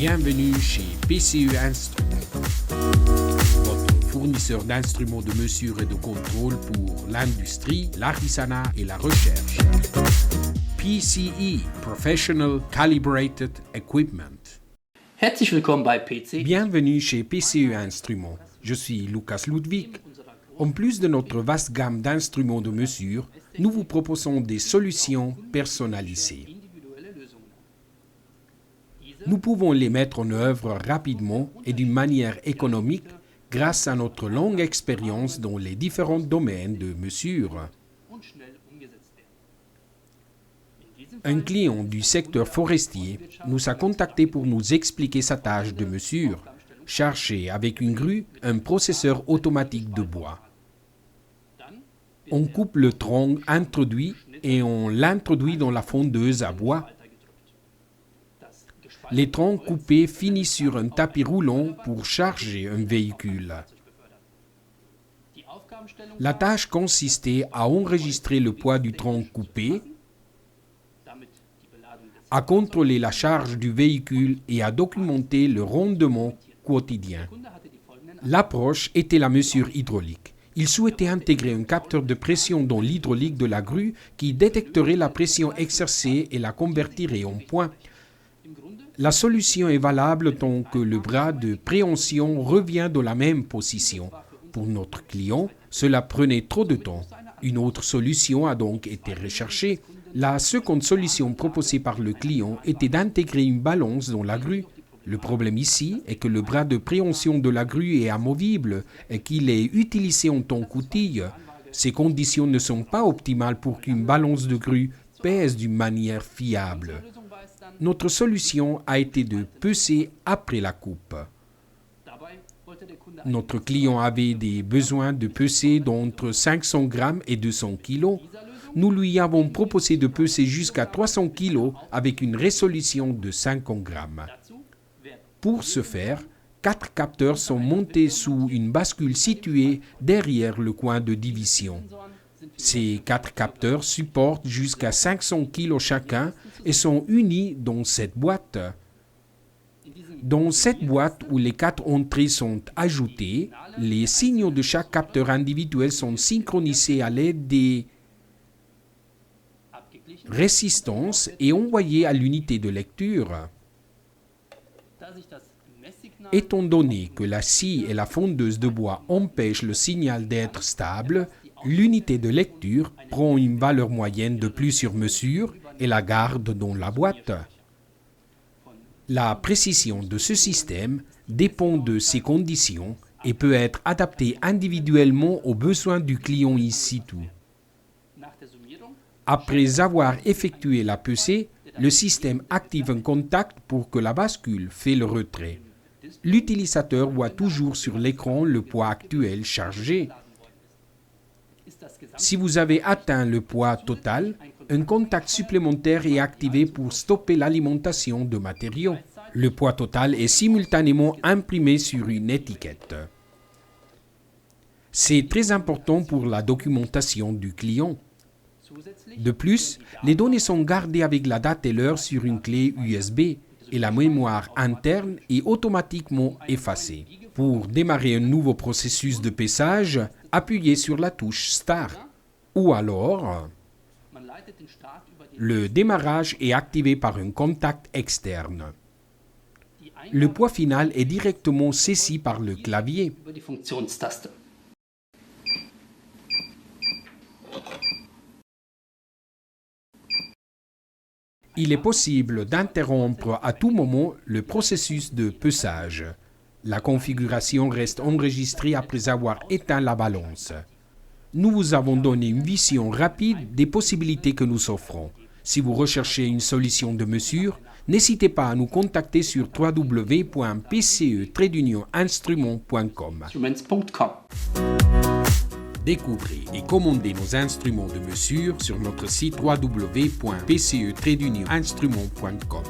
Bienvenue chez PCE Instruments, votre fournisseur d'instruments de mesure et de contrôle pour l'industrie, l'artisanat et la recherche. PCE, Professional Calibrated Equipment. Herzlich willkommen bei PC. Bienvenue chez PCE Instruments. Je suis Lukas Ludwig. En plus de notre vaste gamme d'instruments de mesure, nous vous proposons des solutions personnalisées. Nous pouvons les mettre en œuvre rapidement et d'une manière économique grâce à notre longue expérience dans les différents domaines de mesure. Un client du secteur forestier nous a contactés pour nous expliquer sa tâche de mesure, charger avec une grue un processeur automatique de bois. On coupe le tronc introduit et on l'introduit dans la fondeuse à bois. Les troncs coupés finissent sur un tapis roulant pour charger un véhicule. La tâche consistait à enregistrer le poids du tronc coupé, à contrôler la charge du véhicule et à documenter le rendement quotidien. L'approche était la mesure hydraulique. Il souhaitait intégrer un capteur de pression dans l'hydraulique de la grue qui détecterait la pression exercée et la convertirait en points. La solution est valable tant que le bras de préhension revient dans la même position. Pour notre client, cela prenait trop de temps. Une autre solution a donc été recherchée. La seconde solution proposée par le client était d'intégrer une balance dans la grue. Le problème ici est que le bras de préhension de la grue est amovible et qu'il est utilisé en tant qu'outil. Ces conditions ne sont pas optimales pour qu'une balance de grue pèse d'une manière fiable. Notre solution a été de peser après la coupe. Notre client avait des besoins de peser d'entre 500 grammes et 200 kg. Nous lui avons proposé de peser jusqu'à 300 kg avec une résolution de 50 grammes. Pour ce faire, 4 capteurs sont montés sous une bascule située derrière le coin de division. Ces 4 capteurs supportent jusqu'à 500 kg chacun et sont unis dans cette boîte. Dans cette boîte où les 4 entrées sont ajoutées, les signaux de chaque capteur individuel sont synchronisés à l'aide des résistances et envoyés à l'unité de lecture. Étant donné que la scie et la fondeuse de bois empêchent le signal d'être stable, l'unité de lecture prend une valeur moyenne de plus sur mesure et la garde dans la boîte. La précision de ce système dépend de ces conditions et peut être adaptée individuellement aux besoins du client in situ. Après avoir effectué la pesée, le système active un contact pour que la bascule fait le retrait. L'utilisateur voit toujours sur l'écran le poids actuel chargé. Si vous avez atteint le poids total, un contact supplémentaire est activé pour stopper l'alimentation de matériaux. Le poids total est simultanément imprimé sur une étiquette. C'est très important pour la documentation du client. De plus, les données sont gardées avec la date et l'heure sur une clé USB et la mémoire interne est automatiquement effacée. Pour démarrer un nouveau processus de pesage, appuyez sur la touche Start. Ou alors, le démarrage est activé par un contact externe. Le poids final est directement saisi par le clavier. Il est possible d'interrompre à tout moment le processus de pesage. La configuration reste enregistrée après avoir éteint la balance. Nous vous avons donné une vision rapide des possibilités que nous offrons. Si vous recherchez une solution de mesure, n'hésitez pas à nous contacter sur www.pce-instruments.com. Découvrez et commandez nos instruments de mesure sur notre site www.pce-instruments.com.